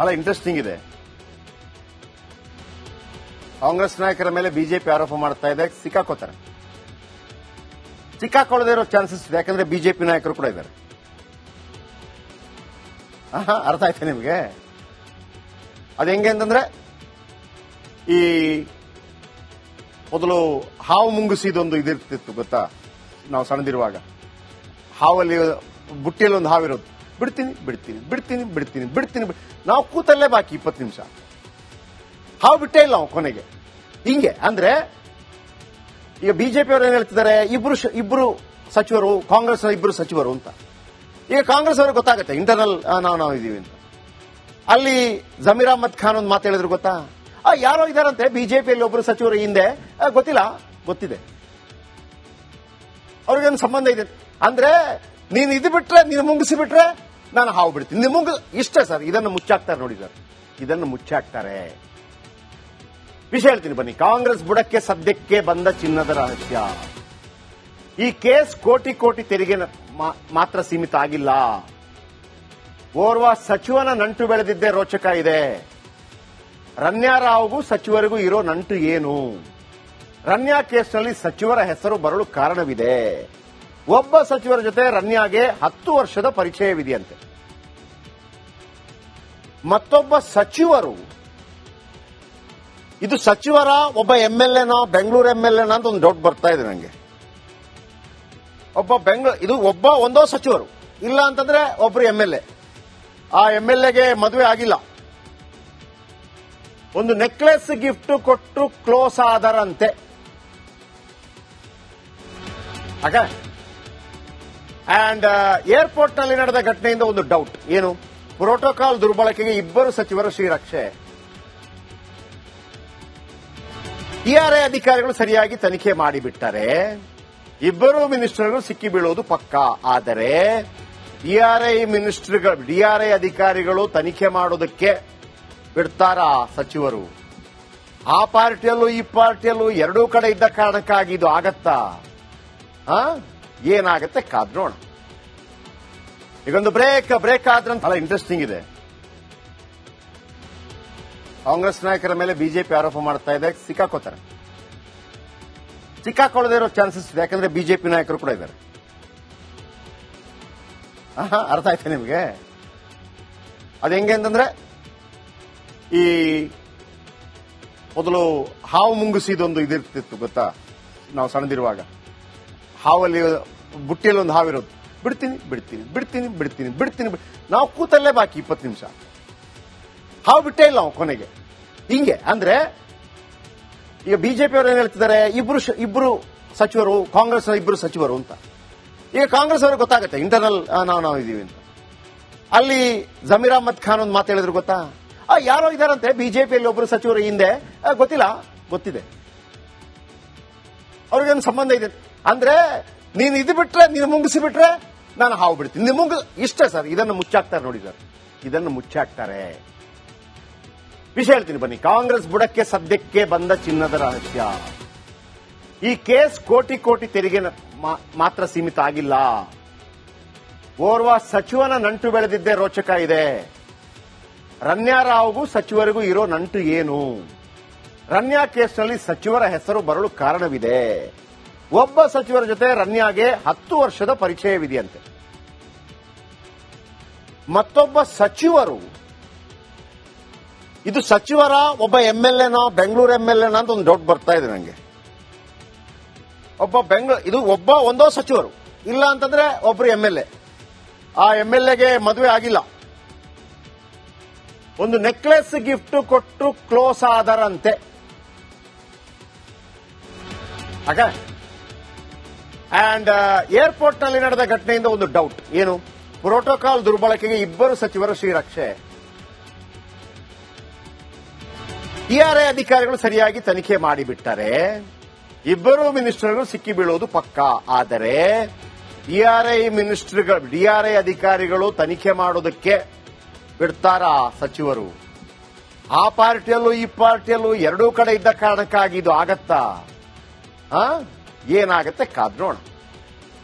ಬಹಳ ಇಂಟ್ರೆಸ್ಟಿಂಗ್ ಇದೆ. ಕಾಂಗ್ರೆಸ್ ನಾಯಕರ ಮೇಲೆ ಬಿಜೆಪಿ ಆರೋಪ ಮಾಡ್ತಾ ಇದೆ, ಸಿಕ್ಕಾಕೋತಾರೆ. ಸಿಕ್ಕಾಕೊಳ್ಳದೇ ಇರೋ ಚಾನ್ಸಸ್ ಇದೆ, ಯಾಕಂದ್ರೆ ಬಿಜೆಪಿ ನಾಯಕರು ಕೂಡ ಇದ್ದಾರೆ. ಅರ್ಥ ಆಯ್ತಾ ನಿಮ್ಗೆ? ಅದು ಹೆಂಗೆ ಅಂತಂದ್ರೆ, ಈ ಮೊದಲು ಹಾವು ಮುಂಗುಸಿದೊಂದು ಇದಿರ್ತಿತ್ತು ಗೊತ್ತಾ, ನಾವು ಸಣ್ಣದಿರುವಾಗ. ಹಾವಲ್ಲಿ ಬುಟ್ಟಿಯಲ್ಲಿ ಒಂದು ಹಾವಿರೋದು, ಬಿಡ್ತೀನಿ ಬಿಡ್ತೀನಿ ಬಿಡ್ತೀನಿ ಬಿಡ್ತೀನಿ ಬಿಡ್ತೀನಿ ನಾವು ಕೂತಲ್ಲೇ ಬಾಕಿ 20 ನಿಮಿಷ, ಹಾವು ಬಿಟ್ಟೇ ಇಲ್ಲ ನಾವು ಕೊನೆಗೆ. ಹಿಂಗೆ ಅಂದ್ರೆ ಈಗ ಬಿಜೆಪಿ ಅವರು ಏನ್ ಹೇಳ್ತಿದ್ದಾರೆ, ಇಬ್ರು ಸಚಿವರು, ಕಾಂಗ್ರೆಸ್ ಇಬ್ರು ಸಚಿವರು ಅಂತ. ಈಗ ಕಾಂಗ್ರೆಸ್ ಅವ್ರಿಗೆ ಗೊತ್ತಾಗುತ್ತೆ ಇಂಟರ್ನಲ್ ನಾವು ಇದೀವಿ ಅಂತ. ಅಲ್ಲಿ ಜಮೀರ್ ಅಹ್ಮದ್ ಖಾನ್ ಒಂದು ಮಾತು ಹೇಳಿದ್ರು ಗೊತ್ತಾ, ಯಾರೋ ಇದಾರಂತೆ ಬಿಜೆಪಿಯಲ್ಲಿ ಒಬ್ರು ಸಚಿವರು ಹಿಂದೆ, ಗೊತ್ತಿಲ್ಲ, ಗೊತ್ತಿದೆ, ಅವ್ರಿಗೇನು ಸಂಬಂಧ ಇದೆ ಅಂದ್ರೆ, ನೀನು ಇದು ಬಿಟ್ರೆ, ನೀನು ಮುಂಗಿಸಿ ಬಿಟ್ರೆ ನಾನು ಹಾವು ಬಿಡ್ತೀನಿ, ನಿಮಗೆ ಇಷ್ಟೇ ಸರ್. ಇದನ್ನು ಮುಚ್ಚಾಕ್ತಾರೆ ನೋಡಿ ಸರ್, ಇದನ್ನು ಮುಚ್ಚಾಕ್ತಾರೆ. ವಿಷಯ ಹೇಳ್ತೀನಿ ಬನ್ನಿ. ಕಾಂಗ್ರೆಸ್ ಬುಡಕ್ಕೆ ಸದ್ಯಕ್ಕೆ ಬಂದ ಚಿನ್ನದ ರಹಸ್ಯ. ಈ ಕೇಸ್ ಕೋಟಿ ಕೋಟಿ ತೆರಿಗೆ ಮಾತ್ರ ಸೀಮಿತ ಆಗಿಲ್ಲ. ಓರ್ವ ಸಚಿವನ ನಂಟು ಬೆಳೆದಿದ್ದೇ ರೋಚಕ ಇದೆ. ರನ್ಯಾ ರಾವ್ಗೂ ಸಚಿವರಿಗೂ ಇರೋ ನಂಟು ಏನು? ರನ್ಯಾ ಕೇಸ್ನಲ್ಲಿ ಸಚಿವರ ಹೆಸರು ಬರಲು ಕಾರಣವಿದೆ. ಒಬ್ಬ ಸಚಿವರ ಜೊತೆ ರನ್ಯಾಗೆ 10 ವರ್ಷದ ಪರಿಚಯವಿದೆಯಂತೆ. ಮತ್ತೊಬ್ಬ ಸಚಿವರು, ಇದು ಸಚಿವರ ಒಬ್ಬ ಎಂಎಲ್ಎನೋ, ಬೆಂಗಳೂರು ಎಂಎಲ್ಎನೋ ಅಂತ ಒಂದು ಡೌಟ್ ಬರ್ತಾ ಇದೆ ನನಗೆ. ಇದು ಒಂದೋ ಸಚಿವರು, ಇಲ್ಲ ಅಂತಂದ್ರೆ ಒಬ್ರು ಎಂಎಲ್ಎ. ಆ ಎಂಎಲ್ಎಗೆ ಮದುವೆ ಆಗಿಲ್ಲ, ಒಂದು ನೆಕ್ಲೆಸ್ ಗಿಫ್ಟ್ ಕೊಟ್ಟು ಕ್ಲೋಸ್ ಆದರಂತೆ. ಅಂಡ್ ಏರ್ಪೋರ್ಟ್ ನಲ್ಲಿ ನಡೆದ ಘಟನೆಯಿಂದ ಒಂದು ಡೌಟ್. ಏನು? ಪ್ರೋಟೋಕಾಲ್ ದುರ್ಬಳಕೆಗೆ ಇಬ್ಬರು ಸಚಿವರ ಶ್ರೀರಕ್ಷೆ. ಟಿಆರ್ಐ ಅಧಿಕಾರಿಗಳು ಸರಿಯಾಗಿ ತನಿಖೆ ಮಾಡಿಬಿಟ್ಟರೆ ಇಬ್ಬರು ಮಿನಿಸ್ಟರ್ಗಳು ಸಿಕ್ಕಿ ಬೀಳೋದು ಪಕ್ಕಾ. ಆದರೆ ಡಿಆರ್ಐ ಅಧಿಕಾರಿಗಳು ತನಿಖೆ ಮಾಡೋದಕ್ಕೆ ಬಿಡ್ತಾರಾ ಸಚಿವರು? ಆ ಪಾರ್ಟಿಯಲ್ಲೂ ಈ ಪಾರ್ಟಿಯಲ್ಲೂ ಎರಡೂ ಕಡೆ ಇದ್ದ ಕಾರಣಕ್ಕಾಗಿ ಇದು ಆಗತ್ತಾ? ಏನಾಗತ್ತೆ ಕಾದ್ರೋಣ. ಈಗೊಂದು ಬ್ರೇಕ್ ಆದ್ರೆ ಬಹಳ ಇಂಟ್ರೆಸ್ಟಿಂಗ್ ಇದೆ. ಕಾಂಗ್ರೆಸ್ ನಾಯಕರ ಮೇಲೆ ಬಿಜೆಪಿ ಆರೋಪ ಮಾಡ್ತಾ ಇದೆ, ಸಿಕ್ಕಾಕೋತಾರೆ. ಸಿಕ್ಕಾಕೊಳ್ಳದೇ ಇರೋ ಚಾನ್ಸಸ್ ಇದೆ, ಯಾಕಂದ್ರೆ ಬಿಜೆಪಿ ನಾಯಕರು ಕೂಡ ಇದ್ದಾರೆ. ಅರ್ಥ ಆಯ್ತಾ ನಿಮ್ಗೆ? ಅದು ಹೆಂಗೆ ಅಂತಂದ್ರೆ, ಈ ಮೊದಲು ಹಾವು ಮುಂಗುಸಿದೊಂದು ಇದಿರ್ತಿತ್ತು ಗೊತ್ತಾ, ನಾವು ಸಣ್ಣದಿರುವಾಗ. ಹಾವಲ್ಲಿ ಬುಟ್ಟಿಯಲ್ಲಿ ಒಂದು ಹಾವಿರೋದು, ಬಿಡ್ತೀನಿ ಬಿಡ್ತೀನಿ ಬಿಡ್ತೀನಿ ಬಿಡ್ತೀನಿ ಬಿಡ್ತೀನಿ ನಾವು ಕೂತಲ್ಲೇ ಬಾಕಿ 20 ನಿಮಿಷ, ಹಾವು ಬಿಟ್ಟೇ ಇಲ್ಲ ನಾವು ಕೊನೆಗೆ. ಹಿಂಗೆ ಅಂದ್ರೆ ಈಗ ಬಿಜೆಪಿ ಅವರು ಏನ್ ಹೇಳ್ತಿದ್ದಾರೆ, ಇಬ್ರು ಸಚಿವರು, ಕಾಂಗ್ರೆಸ್ ಇಬ್ರು ಸಚಿವರು ಅಂತ. ಈಗ ಕಾಂಗ್ರೆಸ್ ಅವ್ರಿಗೆ ಗೊತ್ತಾಗುತ್ತೆ ಇಂಟರ್ನಲ್ ನಾವು ಇದೀವಿ ಅಂತ. ಅಲ್ಲಿ ಜಮೀರ್ ಅಹ್ಮದ್ ಖಾನ್ ಒಂದು ಮಾತು ಹೇಳಿದ್ರು ಗೊತ್ತಾ, ಯಾರೋ ಇದಾರಂತೆ ಬಿಜೆಪಿಯಲ್ಲಿ ಒಬ್ರು ಸಚಿವರು ಹಿಂದೆ, ಗೊತ್ತಿಲ್ಲ, ಗೊತ್ತಿದೆ, ಅವ್ರಿಗೇನು ಸಂಬಂಧ ಇದೆ ಅಂದ್ರೆ, ನೀನು ಇದು ಬಿಟ್ರೆ, ನೀನು ಮುಂಗಿಸಿ ಬಿಟ್ರೆ ನಾನು ಹಾವು ಬಿಡ್ತೀನಿ, ನಿಮಗೆ ಇಷ್ಟೇ ಸರ್. ಇದನ್ನು ಮುಚ್ಚಾಕ್ತಾರೆ ನೋಡಿ ಸರ್, ಇದನ್ನು ಮುಚ್ಚಾಕ್ತಾರೆ. ವಿಷಯ ಹೇಳ್ತೀನಿ ಬನ್ನಿ. ಕಾಂಗ್ರೆಸ್ ಬುಡಕ್ಕೆ ಸದ್ಯಕ್ಕೆ ಬಂದ ಚಿನ್ನದ ರಹಸ್ಯ. ಈ ಕೇಸ್ ಕೋಟಿ ಕೋಟಿ ತೆರಿಗೆ ಮಾತ್ರ ಸೀಮಿತ ಆಗಿಲ್ಲ. ಓರ್ವ ಸಚಿವನ ನಂಟು ಬೆಳೆದಿದ್ದೇ ರೋಚಕ ಇದೆ. ರನ್ಯಾ ರಾವ್ಗೂ ಸಚಿವರಿಗೂ ಇರೋ ನಂಟು ಏನು? ರನ್ಯಾ ಕೇಸ್ನಲ್ಲಿ ಸಚಿವರ ಹೆಸರು ಬರಲು ಕಾರಣವಿದೆ. ಒಬ್ಬ ಸಚಿವರ ಜೊತೆ ರನ್ಯಾಗೆ 10 ವರ್ಷದ ಪರಿಚಯವಿದೆಯಂತೆ. ಮತ್ತೊಬ್ಬ ಸಚಿವರು, ಇದು ಸಚಿವರ ಒಬ್ಬ ಎಂಎಲ್ಎನೋ, ಬೆಂಗಳೂರು ಎಂಎಲ್ಎನೋ ಅಂತ ಒಂದು ಡೌಟ್ ಬರ್ತಾ ಇದೆ ನನಗೆ. ಇದು ಒಂದೋ ಸಚಿವರು, ಇಲ್ಲ ಅಂತಂದ್ರೆ ಒಬ್ರು ಎಂಎಲ್ಎ. ಆ ಎಂಎಲ್ಎಗೆ ಮದುವೆ ಆಗಿಲ್ಲ, ಒಂದು ನೆಕ್ಲೆಸ್ ಗಿಫ್ಟ್ ಕೊಟ್ಟು ಕ್ಲೋಸ್ ಆದರಂತೆ. ಅಂಡ್ ಏರ್ಪೋರ್ಟ್ ನಲ್ಲಿ ನಡೆದ ಘಟನೆಯಿಂದ ಒಂದು ಡೌಟ್. ಏನು? ಪ್ರೋಟೋಕಾಲ್ ದುರ್ಬಳಕೆಗೆ ಇಬ್ಬರು ಸಚಿವರ ಶ್ರೀರಕ್ಷೆ. ಟಿಆರ್ಐ ಅಧಿಕಾರಿಗಳು ಸರಿಯಾಗಿ ತನಿಖೆ ಮಾಡಿಬಿಟ್ಟರೆ ಇಬ್ಬರು ಮಿನಿಸ್ಟರ್ಗಳು ಸಿಕ್ಕಿ ಬೀಳೋದು ಪಕ್ಕಾ. ಆದರೆ ಡಿಆರ್ಐ ಅಧಿಕಾರಿಗಳು ತನಿಖೆ ಮಾಡೋದಕ್ಕೆ ಬಿಡ್ತಾರಾ ಸಚಿವರು? ಆ ಪಾರ್ಟಿಯಲ್ಲೂ ಈ ಪಾರ್ಟಿಯಲ್ಲೂ ಎರಡೂ ಕಡೆ ಇದ್ದ ಕಾರಣಕ್ಕಾಗಿ ಇದು ಆಗತ್ತಾ? ಏನಾಗತ್ತೆ ಕಾದ್ರೋಣ.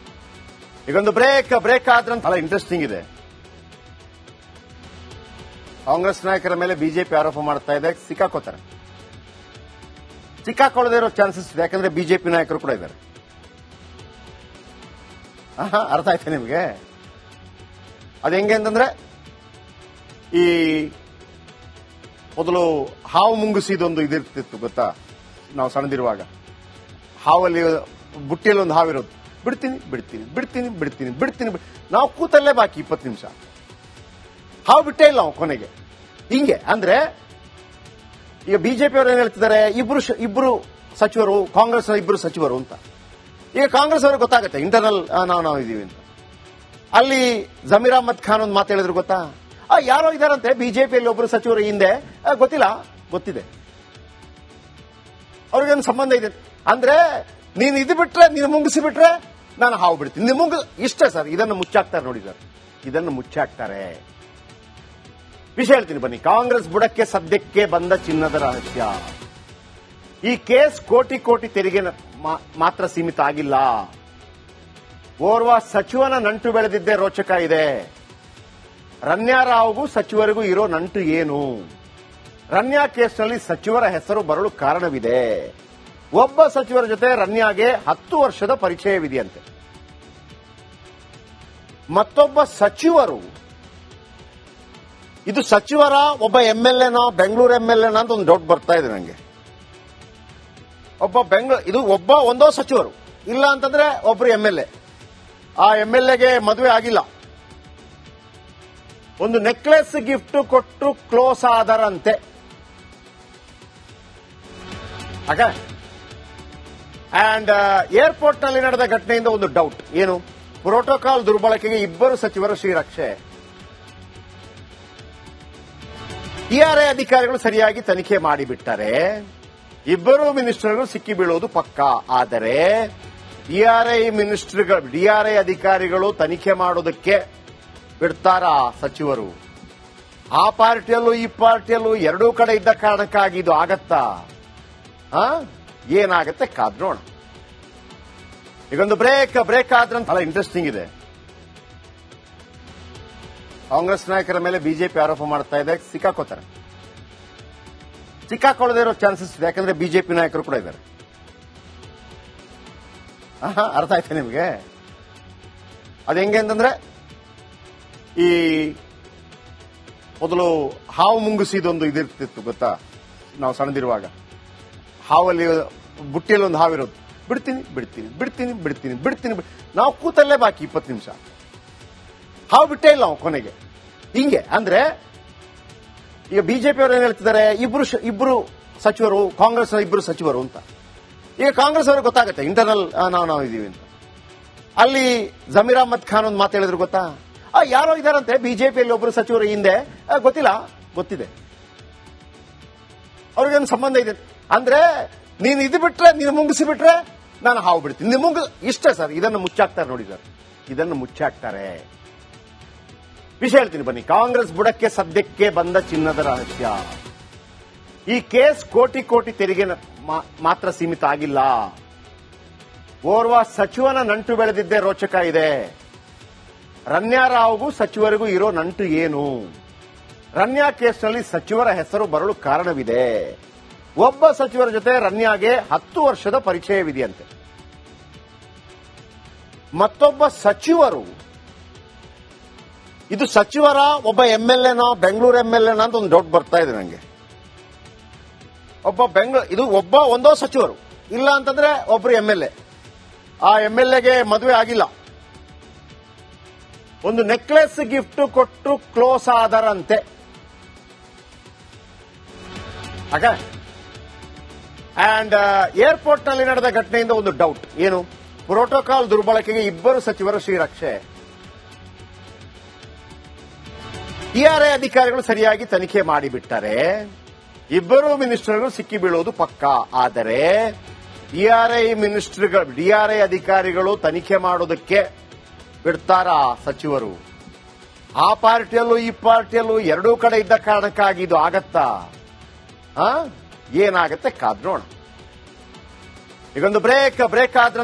ಈಗೊಂದು ಬ್ರೇಕ್ ಆದ್ರೆ ಬಹಳ ಇಂಟ್ರೆಸ್ಟಿಂಗ್ ಇದೆ. ಕಾಂಗ್ರೆಸ್ ನಾಯಕರ ಮೇಲೆ ಬಿಜೆಪಿ ಆರೋಪ ಮಾಡ್ತಾ ಇದೆ, ಸಿಕ್ಕಾಕೋತಾರೆ. ಸಿಕ್ಕಾಕೊಳ್ಳದೇ ಇರೋ ಚಾನ್ಸಸ್ ಇದೆ, ಯಾಕಂದ್ರೆ ಬಿಜೆಪಿ ನಾಯಕರು ಕೂಡ ಇದ್ದಾರೆ. ಅರ್ಥ ಆಯ್ತಾ ನಿಮಗೆ? ಅದು ಹೆಂಗೆ ಅಂತಂದ್ರೆ, ಈ ಮೊದಲು ಹಾವು ಮುಂಗುಸಿದೊಂದು ಇದಿರ್ತಿತ್ತು ಗೊತ್ತಾ, ನಾವು ಸಣ್ಣದಿರುವಾಗ. ಹಾವಲ್ಲಿ ಬುಟ್ಟಿಯಲ್ಲಿ ಒಂದು ಹಾವಿರೋದು, ಬಿಡ್ತೀನಿ ಬಿಡ್ತೀನಿ ಬಿಡ್ತೀನಿ ಬಿಡ್ತೀನಿ ಬಿಡ್ತೀನಿ ನಾವು ಕೂತಲ್ಲೇ ಬಾಕಿ 20 ನಿಮಿಷ, ಹಾವು ಬಿಟ್ಟೇ ಇಲ್ಲ ನಾವು ಕೊನೆಗೆ. ಹಿಂಗೆ ಅಂದ್ರೆ ಈಗ ಬಿಜೆಪಿ ಅವರು ಏನ್ ಹೇಳ್ತಿದ್ದಾರೆ, ಇಬ್ರು ಸಚಿವರು, ಕಾಂಗ್ರೆಸ್ ಇಬ್ರು ಸಚಿವರು ಅಂತ. ಈಗ ಕಾಂಗ್ರೆಸ್ ಅವ್ರಿಗೆ ಗೊತ್ತಾಗುತ್ತೆ ಇಂಟರ್ನಲ್ ನಾವು ಇದೀವಿ ಅಂತ. ಅಲ್ಲಿ ಜಮೀರ್ ಅಹ್ಮದ್ ಖಾನ್ ಒಂದು ಮಾತು ಹೇಳಿದ್ರು ಗೊತ್ತಾ, ಯಾರೋ ಇದಾರಂತೆ ಬಿಜೆಪಿಯಲ್ಲಿ ಒಬ್ರು ಸಚಿವರು ಹಿಂದೆ, ಗೊತ್ತಿಲ್ಲ, ಗೊತ್ತಿದೆ, ಅವ್ರಿಗೇನು ಸಂಬಂಧ ಇದೆ ಅಂದ್ರೆ, ನೀನು ಇದು ಬಿಟ್ರೆ, ನೀನು ಮುಂಗಿಸಿ ಬಿಟ್ರೆ ನಾನು ಹಾವು ಬಿಡ್ತೀನಿ. ಇಷ್ಟ ಸರ್, ಇದನ್ನು ಮುಚ್ಚಾಕ್ತಾರೆ ನೋಡಿ ಸರ್, ಇದನ್ನು ಮುಚ್ಚಾಕ್ತಾರೆ. ವಿಷಯ ಹೇಳ್ತೀನಿ ಬನ್ನಿ. ಕಾಂಗ್ರೆಸ್ ಬುಡಕ್ಕೆ ಸದ್ಯಕ್ಕೆ ಬಂದ ಚಿನ್ನದ ರಹಸ್ಯ. ಈ ಕೇಸ್ ಕೋಟಿ ಕೋಟಿ ತೆರಿಗೆ ಮಾತ್ರ ಸೀಮಿತ ಆಗಿಲ್ಲ. ಓರ್ವ ಸಚಿವನ ನಂಟು ಬೆಳೆದಿದ್ದೇ ರೋಚಕ ಇದೆ. ರನ್ಯಾ ರಾವ್ಗೂ ಸಚಿವರಿಗೂ ಇರೋ ನಂಟು ಏನು? ರನ್ಯಾ ಕೇಸ್ನಲ್ಲಿ ಸಚಿವರ ಹೆಸರು ಬರಲು ಕಾರಣವಿದೆ. ಒಬ್ಬ ಸಚಿವರ ಜೊತೆ ರನ್ಯಾಗೆ 10 ವರ್ಷದ ಪರಿಚಯವಿದೆಯಂತೆ. ಮತ್ತೊಬ್ಬ ಸಚಿವರು, ಇದು ಸಚಿವರ ಒಬ್ಬ ಎಂಎಲ್ಎನೋ, ಬೆಂಗಳೂರು ಎಂಎಲ್ಎನೋ ಅಂತ ಒಂದು ಡೌಟ್ ಬರ್ತಾ ಇದೆ ನನಗೆ. ಇದು ಒಂದೋ ಸಚಿವರು, ಇಲ್ಲ ಅಂತಂದ್ರೆ ಒಬ್ರು ಎಂಎಲ್ಎ. ಆ ಎಂಎಲ್ಎಗೆ ಮದುವೆ ಆಗಿಲ್ಲ, ಒಂದು ನೆಕ್ಲೆಸ್ ಗಿಫ್ಟ್ ಕೊಟ್ಟು ಕ್ಲೋಸ್ ಆದರಂತೆ. ಅಂಡ್ ಏರ್ಪೋರ್ಟ್ ನಲ್ಲಿ ನಡೆದ ಘಟನೆಯಿಂದ ಒಂದು ಡೌಟ್. ಏನು? ಪ್ರೋಟೋಕಾಲ್ ದುರ್ಬಳಕೆಗೆ ಇಬ್ಬರು ಸಚಿವರ ಶ್ರೀರಕ್ಷೆ. ಟಿಆರ್ಐ ಅಧಿಕಾರಿಗಳು ಸರಿಯಾಗಿ ತನಿಖೆ ಮಾಡಿಬಿಟ್ಟರೆ ಇಬ್ಬರು ಮಿನಿಸ್ಟರ್ಗಳು ಸಿಕ್ಕಿ ಬೀಳುವುದು ಪಕ್ಕಾ. ಆದರೆ ಡಿಆರ್ಐ ಅಧಿಕಾರಿಗಳು ತನಿಖೆ ಮಾಡೋದಕ್ಕೆ ಬಿಡ್ತಾರಾ ಸಚಿವರು? ಆ ಪಾರ್ಟಿಯಲ್ಲೂ ಈ ಪಾರ್ಟಿಯಲ್ಲೂ ಎರಡೂ ಕಡೆ ಇದ್ದ ಕಾರಣಕ್ಕಾಗಿ ಇದು ಆಗತ್ತಾ? ಏನಾಗತ್ತೆ ಕಾದ್ರೋಣ. ಈಗೊಂದು ಬ್ರೇಕ್ ಆದ್ರೆ ಬಹಳ ಇಂಟ್ರೆಸ್ಟಿಂಗ್ ಇದೆ. ಕಾಂಗ್ರೆಸ್ ನಾಯಕರ ಮೇಲೆ ಬಿಜೆಪಿ ಆರೋಪ ಮಾಡ್ತಾ ಇದೆ, ಸಿಕ್ಕಾಕೋತಾರೆ. ಸಿಕ್ಕಾಕೊಳ್ಳದೇ ಇರೋ ಚಾನ್ಸಸ್ ಇದೆ, ಯಾಕಂದ್ರೆ ಬಿಜೆಪಿ ನಾಯಕರು ಕೂಡ ಇದ್ದಾರೆ. ಅರ್ಥ ಆಯ್ತಾ ನಿಮಗೆ? ಅದು ಹೆಂಗೆ ಅಂತಂದ್ರೆ, ಈ ಮೊದಲು ಹಾವು ಮುಂಗುಸಿದೊಂದು ಇದಿರ್ತಿತ್ತು ಗೊತ್ತಾ, ನಾವು ಸಣ್ಣದಿರುವಾಗ. ಹಾವಲ್ಲಿ ಬುಟ್ಟಿಯಲ್ಲಿ ಒಂದು ಹಾವಿರೋದು, ಬಿಡ್ತೀನಿ ಬಿಡ್ತೀನಿ ಬಿಡ್ತೀನಿ ಬಿಡ್ತೀನಿ ಬಿಡ್ತೀನಿ ನಾವು ಕೂತಲ್ಲೇ ಬಾಕಿ 20 ನಿಮಿಷ, ಹಾವು ಬಿಟ್ಟೇ ಇಲ್ಲ ನಾವು ಕೊನೆಗೆ. ಹಿಂಗೆ ಅಂದ್ರೆ ಈಗ ಬಿಜೆಪಿ ಅವರು ಏನ್ ಹೇಳ್ತಿದ್ದಾರೆ, ಇಬ್ರು ಸಚಿವರು, ಕಾಂಗ್ರೆಸ್ ಇಬ್ರು ಸಚಿವರು ಅಂತ. ಈಗ ಕಾಂಗ್ರೆಸ್ ಅವ್ರಿಗೆ ಗೊತ್ತಾಗುತ್ತೆ ಇಂಟರ್ನಲ್ ನಾವು ಇದೀವಿ ಅಂತ. ಅಲ್ಲಿ ಜಮೀರ್ ಅಹ್ಮದ್ ಖಾನ್ ಒಂದು ಮಾತು ಹೇಳಿದ್ರು ಗೊತ್ತಾ, ಯಾರೋ ಇದಾರಂತೆ ಬಿಜೆಪಿಯಲ್ಲಿ ಒಬ್ರು ಸಚಿವರು ಹಿಂದೆ, ಗೊತ್ತಿಲ್ಲ, ಗೊತ್ತಿದೆ, ಅವ್ರಿಗೇನು ಸಂಬಂಧ ಇದೆ ಅಂದ್ರೆ, ನೀನು ಇದು ಬಿಟ್ರೆ, ನೀನು ಮುಂಗಿಸಿ ಬಿಟ್ರೆ ನಾನು ಹಾವು ಬಿಡ್ತೀನಿ. ಇಷ್ಟ ಸರ್, ಇದನ್ನು ಮುಚ್ಚಾಕ್ತಾರೆ ನೋಡಿ ಸರ್, ಇದನ್ನು ಮುಚ್ಚಾಕ್ತಾರೆ. ವಿಷಯ ಹೇಳ್ತೀನಿ ಬನ್ನಿ. ಕಾಂಗ್ರೆಸ್ ಬುಡಕ್ಕೆ ಸದ್ಯಕ್ಕೆ ಬಂದ ಚಿನ್ನದ ರಹಸ್ಯ. ಈ ಕೇಸ್ ಕೋಟಿ ಕೋಟಿ ತೆರಿಗೆ ಮಾತ್ರ ಸೀಮಿತ ಆಗಿಲ್ಲ. ಓರ್ವ ಸಚಿವನ ನಂಟು ಬೆಳೆದಿದ್ದೇ ರೋಚಕ ಇದೆ. ರನ್ಯಾ ರಾವ್ಗೂ ಸಚಿವರಿಗೂ ಇರೋ ನಂಟು ಏನು? ರನ್ಯಾ ಕೇಸ್ನಲ್ಲಿ ಸಚಿವರ ಹೆಸರು ಬರಲು ಕಾರಣವಿದೆ. ಒಬ್ಬ ಸಚಿವರ ಜೊತೆ ರನ್ಯಾಗೆ 10 ವರ್ಷದ ಪರಿಚಯವಿದೆಯಂತೆ. ಮತ್ತೊಬ್ಬ ಸಚಿವರು, ಇದು ಸಚಿವರ ಒಬ್ಬ ಎಂಎಲ್ಎನೋ, ಬೆಂಗಳೂರು ಎಂಎಲ್ಎನೋ ಅಂತ ಒಂದು ಡೌಟ್ ಬರ್ತಾ ಇದೆ ನನಗೆ. ಇದು ಒಂದೋ ಸಚಿವರು, ಇಲ್ಲ ಅಂತಂದ್ರೆ ಒಬ್ರು ಎಂಎಲ್ಎ. ಆ ಎಂಎಲ್ಎಗೆ ಮದುವೆ ಆಗಿಲ್ಲ, ಒಂದು ನೆಕ್ಲೆಸ್ ಗಿಫ್ಟ್ ಕೊಟ್ಟು ಕ್ಲೋಸ್ ಆದರಂತೆ. ಅಂಡ್ ಏರ್ಪೋರ್ಟ್ ನಲ್ಲಿ ನಡೆದ ಘಟನೆಯಿಂದ ಒಂದು ಡೌಟ್. ಏನು? ಪ್ರೋಟೋಕಾಲ್ ದುರ್ಬಳಕೆಗೆ ಇಬ್ಬರು ಸಚಿವರ ಶ್ರೀರಕ್ಷೆ. ಟಿಆರ್ಐ ಅಧಿಕಾರಿಗಳು ಸರಿಯಾಗಿ ತನಿಖೆ ಮಾಡಿಬಿಟ್ಟರೆ ಇಬ್ಬರು ಮಿನಿಸ್ಟರ್ಗಳು ಸಿಕ್ಕಿ ಬೀಳುವುದು ಪಕ್ಕಾ. ಆದರೆ ಡಿಆರ್ಐ ಅಧಿಕಾರಿಗಳು ತನಿಖೆ ಮಾಡೋದಕ್ಕೆ ಬಿಡ್ತಾರಾ ಸಚಿವರು? ಆ ಪಾರ್ಟಿಯಲ್ಲೂ ಈ ಪಾರ್ಟಿಯಲ್ಲೂ ಎರಡೂ ಕಡೆ ಇದ್ದ ಕಾರಣಕ್ಕಾಗಿ ಇದು ಆಗತ್ತಾ? ಏನಾಗತ್ತೆ ಕಾದ್ರೋಣ. ಈಗೊಂದು ಬ್ರೇಕ್ ಆದ್ರೆ